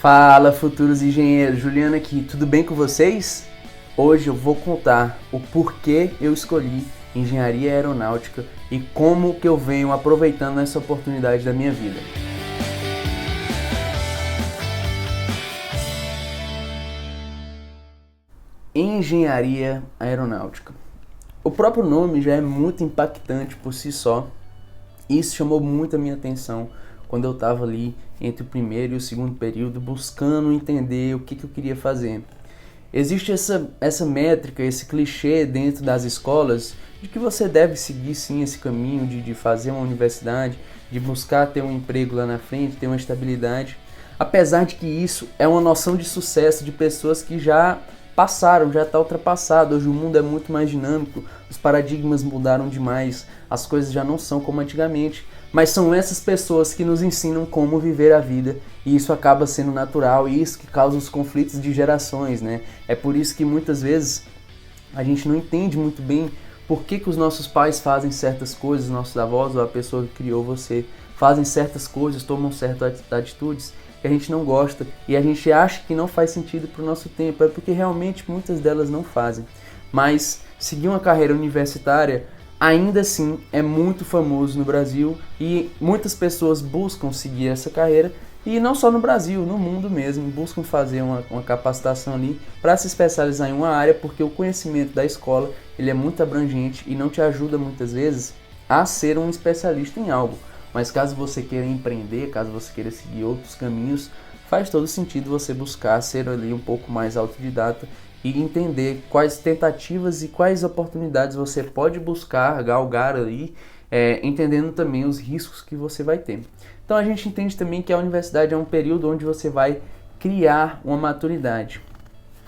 Fala, futuros engenheiros, Juliano aqui, tudo bem com vocês? Hoje eu vou contar o porquê eu escolhi engenharia aeronáutica e como que eu venho aproveitando essa oportunidade da minha vida. Engenharia aeronáutica. O próprio nome já é muito impactante por si só. Isso chamou muito a minha atenção quando eu estava ali entre o primeiro e o segundo período buscando entender o que eu queria fazer. Existe essa métrica, esse clichê dentro das escolas de que você deve seguir sim esse caminho de fazer uma universidade, de buscar ter um emprego lá na frente, ter uma estabilidade. Apesar de que isso é uma noção de sucesso de pessoas que já passaram, já está ultrapassado. Hoje o mundo é muito mais dinâmico, os paradigmas mudaram demais, as coisas já não são como antigamente. Mas são essas pessoas que nos ensinam como viver a vida e isso acaba sendo natural e isso que causa os conflitos de gerações, né? É por isso que muitas vezes a gente não entende muito bem por que os nossos pais fazem certas coisas, nossos avós ou a pessoa que criou você fazem certas coisas, tomam certas atitudes que a gente não gosta e a gente acha que não faz sentido para o nosso tempo, é porque realmente muitas delas não fazem. Mas seguir uma carreira universitária ainda assim é muito famoso no Brasil e muitas pessoas buscam seguir essa carreira e não só no Brasil, no mundo mesmo, buscam fazer uma capacitação ali para se especializar em uma área, porque o conhecimento da escola ele é muito abrangente e não te ajuda muitas vezes a ser um especialista em algo. Mas caso você queira empreender, caso você queira seguir outros caminhos, faz todo sentido você buscar ser ali um pouco mais autodidata e entender quais tentativas e quais oportunidades você pode buscar, galgar ali, entendendo também os riscos que você vai ter. Então a gente entende também que a universidade é um período onde você vai criar uma maturidade.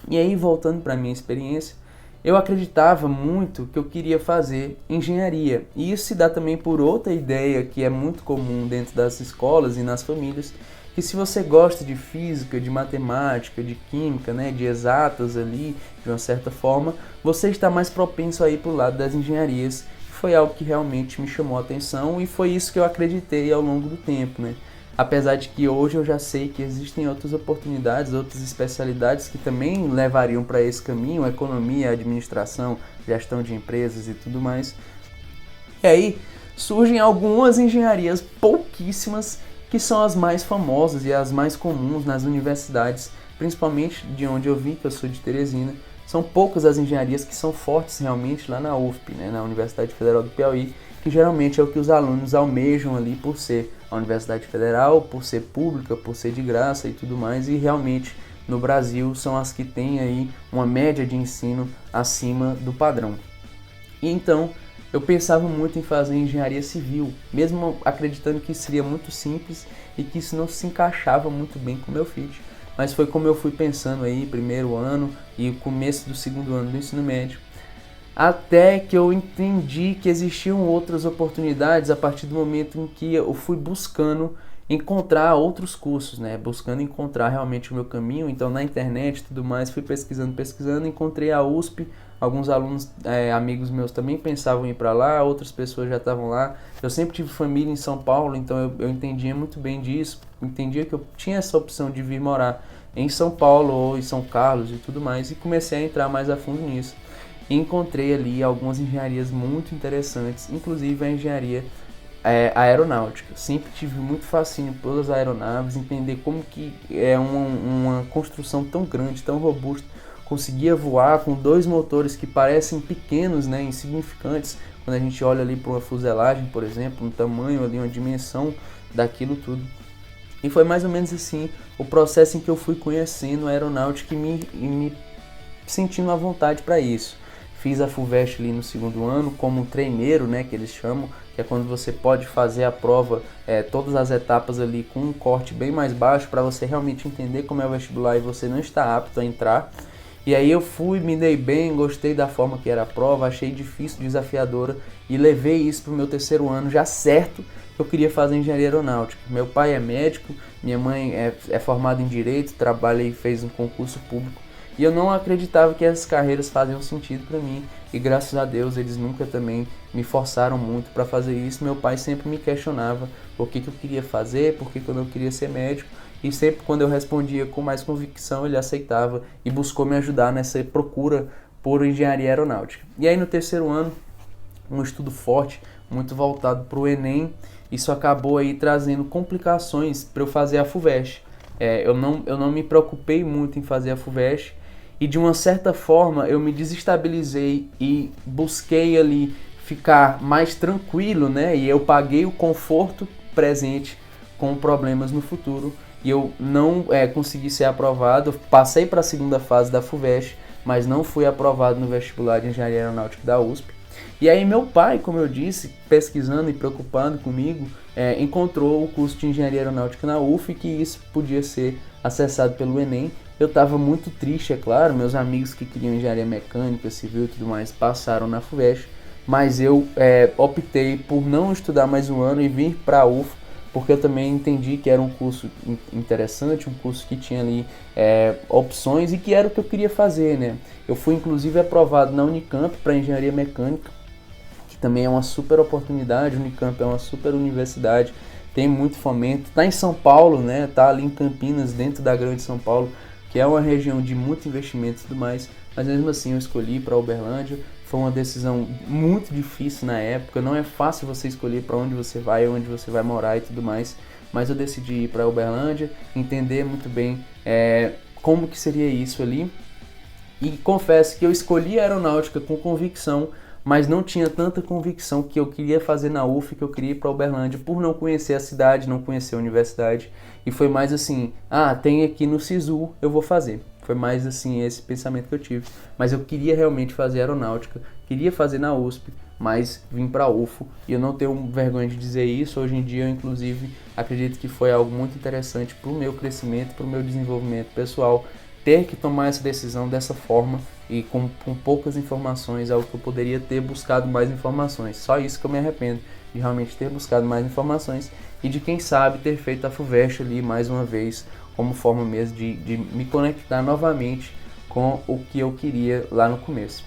E aí, voltando para a minha experiência, eu acreditava muito que eu queria fazer engenharia. E isso se dá também por outra ideia que é muito comum dentro das escolas e nas famílias, que se você gosta de física, de matemática, de química, né, de exatas ali, de uma certa forma, você está mais propenso a ir para o lado das engenharias. Foi algo que realmente me chamou a atenção e foi isso que eu acreditei ao longo do tempo, né? Apesar de que hoje eu já sei que existem outras oportunidades, outras especialidades que também levariam para esse caminho, economia, administração, gestão de empresas e tudo mais. E aí surgem algumas engenharias, pouquíssimas, que são as mais famosas e as mais comuns nas universidades, principalmente de onde eu vim, que eu sou de Teresina. São poucas as engenharias que são fortes realmente lá na UFP, né, na Universidade Federal do Piauí, que geralmente é o que os alunos almejam ali por ser a Universidade Federal, por ser pública, por ser de graça e tudo mais, e realmente no Brasil são as que têm aí uma média de ensino acima do padrão. E então eu pensava muito em fazer engenharia civil, mesmo acreditando que isso seria muito simples e que isso não se encaixava muito bem com o meu fit. Mas foi como eu fui pensando aí, primeiro ano e começo do segundo ano do ensino médio, até que eu entendi que existiam outras oportunidades a partir do momento em que eu fui buscando encontrar outros cursos, né? Buscando encontrar realmente o meu caminho. Então na internet e tudo mais, fui pesquisando, encontrei a USP, alguns alunos, amigos meus também pensavam em ir para lá, outras pessoas já estavam lá. Eu sempre tive família em São Paulo, então eu entendia muito bem disso, entendia que eu tinha essa opção de vir morar em São Paulo ou em São Carlos e tudo mais, e comecei a entrar mais a fundo nisso. E encontrei ali algumas engenharias muito interessantes, inclusive a engenharia aeronáutica. Sempre tive muito fascínio pelas aeronaves, entender como que é uma construção tão grande, tão robusta, conseguia voar com dois motores que parecem pequenos, né, insignificantes, quando a gente olha ali para uma fuselagem, por exemplo, um tamanho ali, uma dimensão daquilo tudo. E foi mais ou menos assim o processo em que eu fui conhecendo a aeronáutica e me sentindo à vontade para isso. Fiz a FUVEST ali no segundo ano como treineiro, né, que eles chamam, que é quando você pode fazer a prova, todas as etapas ali com um corte bem mais baixo para você realmente entender como é o vestibular e você não está apto a entrar. E aí eu fui, me dei bem, gostei da forma que era a prova, achei difícil, desafiadora e levei isso para o meu terceiro ano já certo que eu queria fazer engenharia aeronáutica. Meu pai é médico, minha mãe é formada em Direito, trabalha e fez um concurso público. E eu não acreditava que essas carreiras faziam sentido para mim. E graças a Deus eles nunca também me forçaram muito para fazer isso. Meu pai sempre me questionava por que eu queria fazer, por que eu não queria ser médico. e sempre quando eu respondia com mais convicção, ele aceitava e buscou me ajudar nessa procura por engenharia aeronáutica. E aí no terceiro ano, um estudo forte, muito voltado para o Enem, isso acabou aí trazendo complicações para eu fazer a FUVEST. Eu não me preocupei muito em fazer a FUVEST, e de uma certa forma eu me desestabilizei e busquei ali ficar mais tranquilo, né? E eu paguei o conforto presente com problemas no futuro, e eu não consegui ser aprovado. Passei para a segunda fase da FUVEST, mas não fui aprovado no vestibular de Engenharia Aeronáutica da USP. E aí meu pai, como eu disse, pesquisando e preocupado comigo, encontrou o curso de Engenharia Aeronáutica na UF, e que isso podia ser acessado pelo Enem. Eu estava muito triste, é claro, meus amigos que queriam engenharia mecânica, civil e tudo mais passaram na FUVEST, mas eu optei por não estudar mais um ano e vir para a UF, porque eu também entendi que era um curso interessante, um curso que tinha ali opções e que era o que eu queria fazer, né? Eu fui inclusive aprovado na Unicamp para engenharia mecânica, que também é uma super oportunidade. A Unicamp é uma super universidade, tem muito fomento, está em São Paulo, né? Tá ali em Campinas, dentro da Grande São Paulo, que é uma região de muito investimento e tudo mais, mas mesmo assim eu escolhi para Uberlândia. Foi uma decisão muito difícil na época, não é fácil você escolher para onde você vai, onde você vai morar e tudo mais, mas eu decidi ir para Uberlândia, entender muito bem como que seria isso ali, e confesso que eu escolhi a aeronáutica com convicção, mas não tinha tanta convicção que eu queria fazer na UF, que eu queria ir para Uberlândia, por não conhecer a cidade, não conhecer a universidade, e foi mais assim, tem aqui no SISU, eu vou fazer. Foi mais assim esse pensamento que eu tive, mas eu queria realmente fazer aeronáutica, queria fazer na USP, mas vim para a UFO, e eu não tenho vergonha de dizer isso. Hoje em dia eu inclusive acredito que foi algo muito interessante para o meu crescimento, para o meu desenvolvimento pessoal, ter que tomar essa decisão dessa forma e com poucas informações, algo que eu poderia ter buscado mais informações. Só isso que eu me arrependo, de realmente ter buscado mais informações e de, quem sabe, ter feito a FUVEST ali mais uma vez, como forma mesmo de me conectar novamente com o que eu queria lá no começo.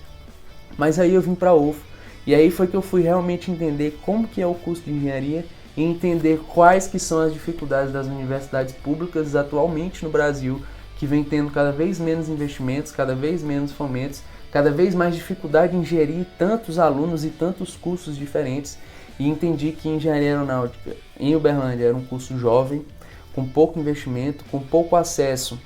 Mas aí eu vim para a UFO, e aí foi que eu fui realmente entender como que é o curso de engenharia e entender quais que são as dificuldades das universidades públicas atualmente no Brasil, que vem tendo cada vez menos investimentos, cada vez menos fomentos, cada vez mais dificuldade em gerir tantos alunos e tantos cursos diferentes. E entendi que engenharia aeronáutica em Uberlândia era um curso jovem, com pouco investimento, com pouco acesso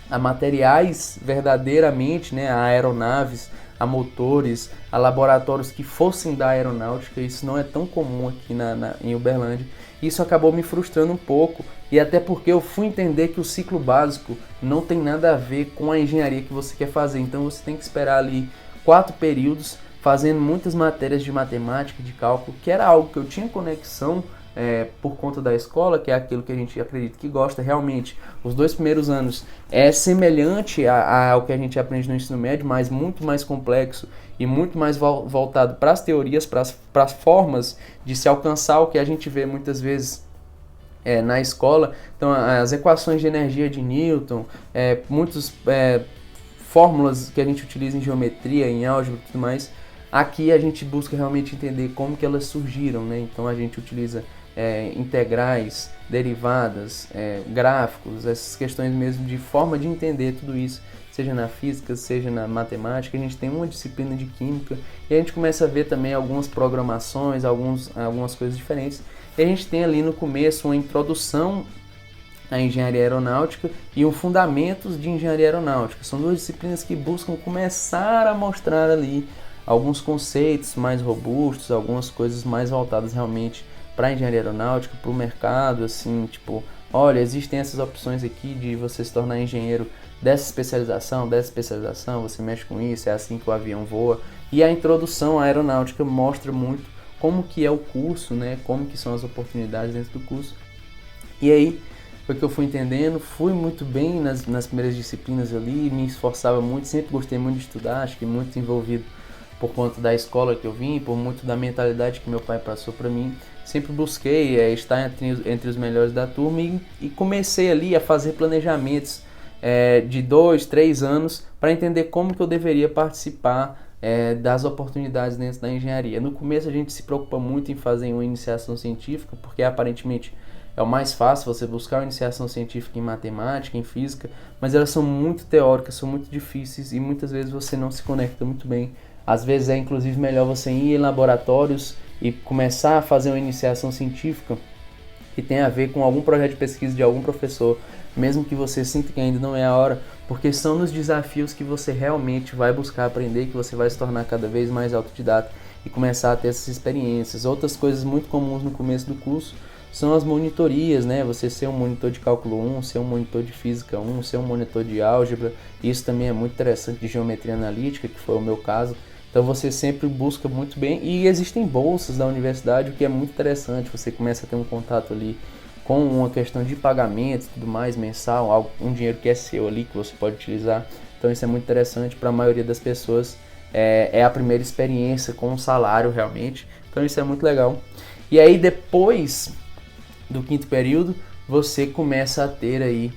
a materiais verdadeiramente, né, a aeronaves, a motores, a laboratórios que fossem da aeronáutica. Isso não é tão comum aqui em Uberlândia. Isso acabou me frustrando um pouco, e até porque eu fui entender que o ciclo básico não tem nada a ver com a engenharia que você quer fazer. Então você tem que esperar ali 4 períodos, fazendo muitas matérias de matemática, de cálculo, que era algo que eu tinha conexão por conta da escola, que é aquilo que a gente acredita que gosta. Realmente, os 2 primeiros anos é semelhante ao que a gente aprende no ensino médio, mas muito mais complexo e muito mais voltado para as teorias, para as formas de se alcançar o que a gente vê muitas vezes na escola. Então, as equações de energia de Newton, muitas fórmulas que a gente utiliza em geometria, em álgebra e tudo mais. Aqui a gente busca realmente entender como que elas surgiram, né? Então a gente utiliza integrais, derivadas, gráficos, essas questões mesmo de forma de entender tudo isso, seja na física, seja na matemática. A gente tem uma disciplina de química e a gente começa a ver também algumas programações, algumas coisas diferentes. E a gente tem ali no começo uma introdução à engenharia aeronáutica e um fundamentos de engenharia aeronáutica. São 2 disciplinas que buscam começar a mostrar ali alguns conceitos mais robustos, algumas coisas mais voltadas realmente para a engenharia aeronáutica, para o mercado, assim, tipo, olha, existem essas opções aqui de você se tornar engenheiro dessa especialização, você mexe com isso, é assim que o avião voa. E a introdução à aeronáutica mostra muito como que é o curso, né, como que são as oportunidades dentro do curso. E aí foi que eu fui entendendo, fui muito bem nas primeiras disciplinas ali, me esforçava muito, sempre gostei muito de estudar, acho que muito envolvido por conta da escola que eu vim, por muito da mentalidade que meu pai passou para mim. Sempre busquei estar entre os melhores da turma e comecei ali a fazer planejamentos de 2, 3 anos para entender como que eu deveria participar das oportunidades dentro da engenharia. No começo a gente se preocupa muito em fazer uma iniciação científica, porque aparentemente é o mais fácil você buscar uma iniciação científica em matemática, em física, mas elas são muito teóricas, são muito difíceis e muitas vezes você não se conecta muito bem. Às vezes é inclusive melhor você ir em laboratórios e começar a fazer uma iniciação científica que tem a ver com algum projeto de pesquisa de algum professor, mesmo que você sinta que ainda não é a hora, porque são nos desafios que você realmente vai buscar aprender, que você vai se tornar cada vez mais autodidata e começar a ter essas experiências. Outras coisas muito comuns no começo do curso são as monitorias, né? Você ser um monitor de cálculo 1, ser um monitor de física 1, ser um monitor de álgebra. Isso também é muito interessante, de geometria analítica, que foi o meu caso. Então você sempre busca muito bem, e existem bolsas da universidade, o que é muito interessante. Você começa a ter um contato ali com uma questão de pagamento e tudo mais, mensal, um dinheiro que é seu ali, que você pode utilizar. Então isso é muito interessante para a maioria das pessoas. É a primeira experiência com um salário realmente. Então isso é muito legal. E aí depois do quinto período, você começa a ter aí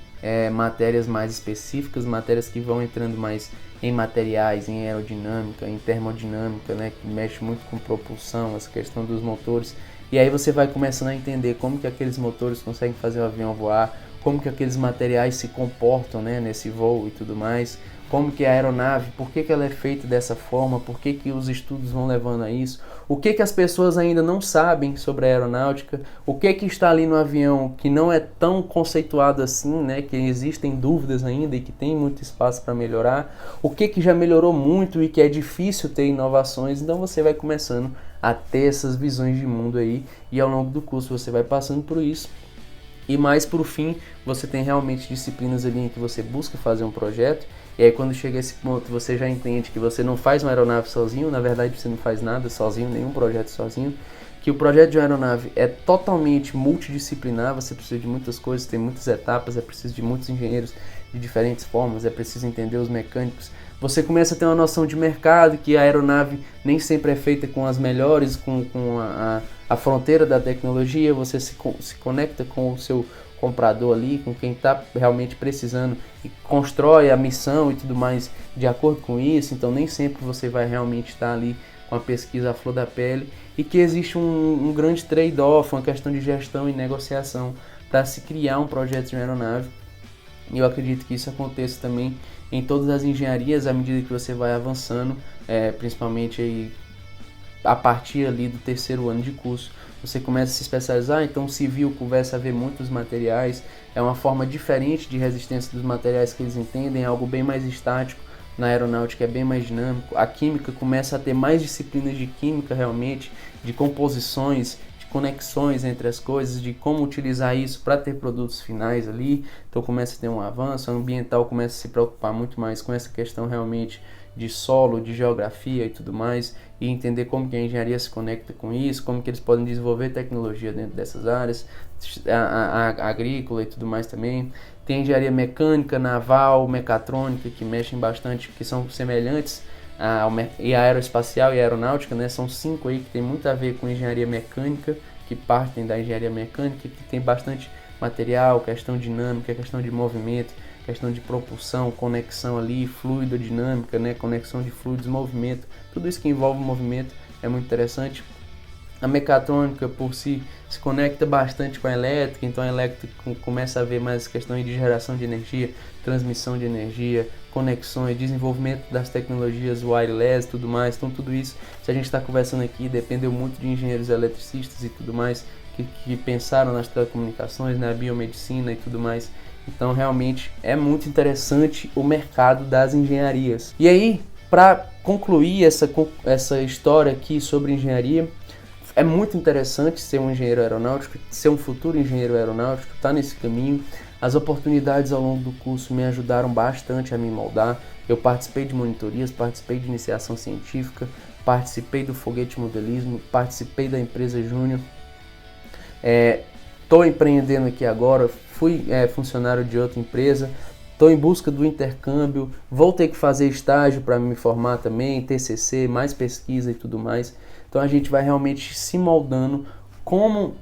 matérias mais específicas, matérias que vão entrando mais em materiais, em aerodinâmica, em termodinâmica, né, que mexe muito com propulsão, essa questão dos motores. E aí você vai começando a entender como que aqueles motores conseguem fazer o avião voar, como que aqueles materiais se comportam, né, nesse voo e tudo mais, como que a aeronave, por que ela é feita dessa forma, por que os estudos vão levando a isso, o que as pessoas ainda não sabem sobre a aeronáutica, o que está ali no avião que não é tão conceituado assim, né, que existem dúvidas ainda e que tem muito espaço para melhorar, o que já melhorou muito e que é difícil ter inovações. Então você vai começando a ter essas visões de mundo aí, e ao longo do curso você vai passando por isso. E mais por fim, você tem realmente disciplinas ali em que você busca fazer um projeto, e aí quando chega a esse ponto você já entende que você não faz uma aeronave sozinho, na verdade você não faz nada sozinho, nenhum projeto sozinho, que o projeto de uma aeronave é totalmente multidisciplinar, você precisa de muitas coisas, tem muitas etapas, é preciso de muitos engenheiros de diferentes formas, é preciso entender os mecânicos. Você começa a ter uma noção de mercado, que a aeronave nem sempre é feita com as melhores, com a fronteira da tecnologia, você se conecta com o seu comprador ali, com quem está realmente precisando, e constrói a missão e tudo mais de acordo com isso. Então nem sempre você vai realmente estar ali com a pesquisa à flor da pele, e que existe um grande trade-off, uma questão de gestão e negociação para se criar um projeto de uma aeronave. E eu acredito que isso aconteça também em todas as engenharias à medida que você vai avançando, principalmente aí a partir ali do terceiro ano de curso. Você começa a se especializar, então civil começa a ver muitos materiais, é uma forma diferente de resistência dos materiais que eles entendem, é algo bem mais estático. Na aeronáutica é bem mais dinâmico. A química começa a ter mais disciplinas de química realmente, de composições, de conexões entre as coisas, de como utilizar isso para ter produtos finais ali. Então começa a ter um avanço. A ambiental começa a se preocupar muito mais com essa questão realmente de solo, de geografia e tudo mais, e entender como que a engenharia se conecta com isso, como que eles podem desenvolver tecnologia dentro dessas áreas, a agrícola e tudo mais também. Tem engenharia mecânica, naval, mecatrônica, que mexem bastante, que são semelhantes e a aeroespacial e a aeronáutica, né? São 5 aí que tem muito a ver com engenharia mecânica, que partem da engenharia mecânica, que tem bastante material, questão dinâmica, questão de movimento, questão de propulsão, conexão ali, fluido, dinâmica, né? Conexão de fluidos, movimento, tudo isso que envolve movimento é muito interessante. A mecatrônica por si se conecta bastante com a elétrica, então a elétrica começa a ver mais questões de geração de energia, transmissão de energia, conexões, desenvolvimento das tecnologias wireless e tudo mais. Então tudo isso, se a gente está conversando aqui, dependeu muito de engenheiros eletricistas e tudo mais, que pensaram nas telecomunicações, na biomedicina e tudo mais. Então realmente é muito interessante o mercado das engenharias. E aí, para concluir essa história aqui sobre engenharia, é muito interessante ser um engenheiro aeronáutico, ser um futuro engenheiro aeronáutico, estar nesse caminho. As oportunidades ao longo do curso me ajudaram bastante a me moldar. Eu participei de monitorias, participei de iniciação científica, participei do foguete modelismo, participei da empresa Júnior. Estou empreendendo aqui agora, fui funcionário de outra empresa, estou em busca do intercâmbio, vou ter que fazer estágio para me formar também, TCC, mais pesquisa e tudo mais. Então a gente vai realmente se moldando como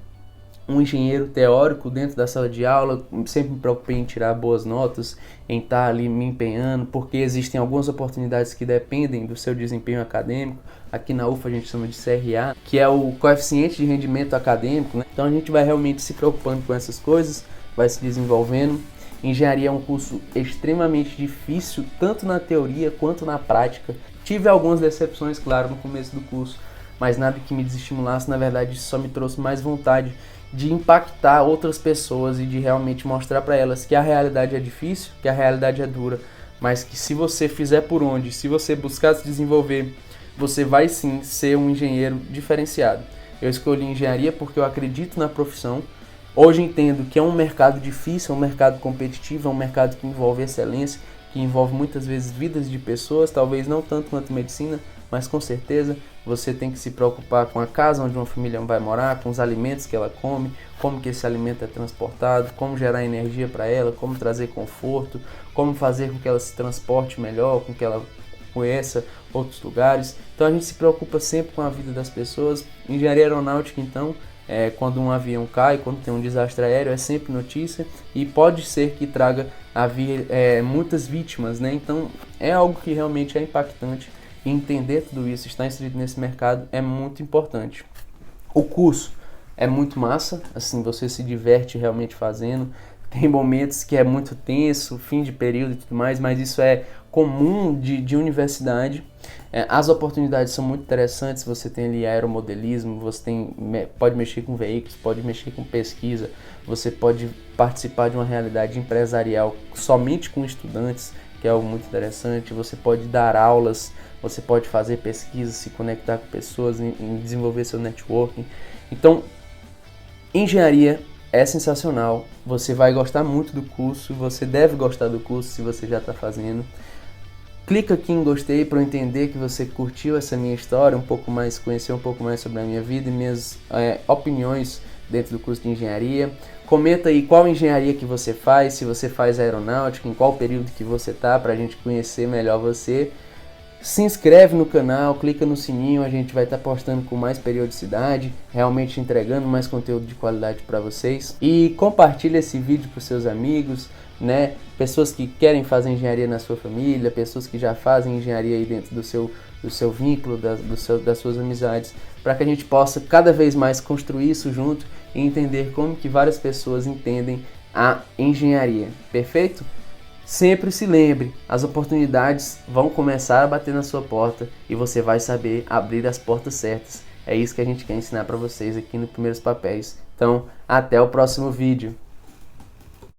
um engenheiro teórico dentro da sala de aula, sempre me preocupei em tirar boas notas, em estar ali me empenhando, porque existem algumas oportunidades que dependem do seu desempenho acadêmico. Aqui na UFA a gente chama de CRA, que é o coeficiente de rendimento acadêmico, né? Então a gente vai realmente se preocupando com essas coisas, vai se desenvolvendo. Engenharia é um curso extremamente difícil, tanto na teoria quanto na prática. Tive algumas decepções, claro, no começo do curso, mas nada que me desestimulasse. Na verdade, isso só me trouxe mais vontade de impactar outras pessoas e de realmente mostrar para elas que a realidade é difícil, que a realidade é dura, mas que se você fizer por onde, se você buscar se desenvolver, você vai sim ser um engenheiro diferenciado. Eu escolhi engenharia porque eu acredito na profissão. Hoje entendo que é um mercado difícil, é um mercado competitivo, é um mercado que envolve excelência, que envolve muitas vezes vidas de pessoas, talvez não tanto quanto medicina, mas com certeza você tem que se preocupar com a casa onde uma família vai morar, com os alimentos que ela come, como que esse alimento é transportado, como gerar energia para ela, como trazer conforto, como fazer com que ela se transporte melhor, com que ela conheça outros lugares. Então a gente se preocupa sempre com a vida das pessoas. Engenharia aeronáutica, então, quando um avião cai, quando tem um desastre aéreo, é sempre notícia e pode ser que traga muitas vítimas, né? Então é algo que realmente é impactante. E entender tudo isso, estar inserido nesse mercado é muito importante. O curso é muito massa, assim, você se diverte realmente fazendo. Tem momentos que é muito tenso, fim de período e tudo mais, mas isso é comum de universidade. As oportunidades são muito interessantes, você tem ali aeromodelismo, pode mexer com veículos, pode mexer com pesquisa, você pode participar de uma realidade empresarial somente com estudantes, que é algo muito interessante. Você pode dar aulas, você pode fazer pesquisas, se conectar com pessoas, em desenvolver seu networking. Então, engenharia é sensacional, você vai gostar muito do curso, você deve gostar do curso se você já está fazendo. Clica aqui em gostei para eu entender que você curtiu essa minha história, conhecer um pouco mais sobre a minha vida e minhas opiniões dentro do curso de engenharia. Comenta aí qual engenharia que você faz, se você faz aeronáutica, em qual período que você está, para a gente conhecer melhor você. Se inscreve no canal, clica no sininho, a gente vai estar postando com mais periodicidade, realmente entregando mais conteúdo de qualidade para vocês. E compartilha esse vídeo para os seus amigos, né? Pessoas que querem fazer engenharia na sua família, pessoas que já fazem engenharia aí dentro do seu vínculo, das suas amizades, para que a gente possa cada vez mais construir isso junto e entender como que várias pessoas entendem a engenharia. Perfeito? Sempre se lembre, as oportunidades vão começar a bater na sua porta e você vai saber abrir as portas certas. É isso que a gente quer ensinar para vocês aqui no Primeiros Papéis. Então, até o próximo vídeo.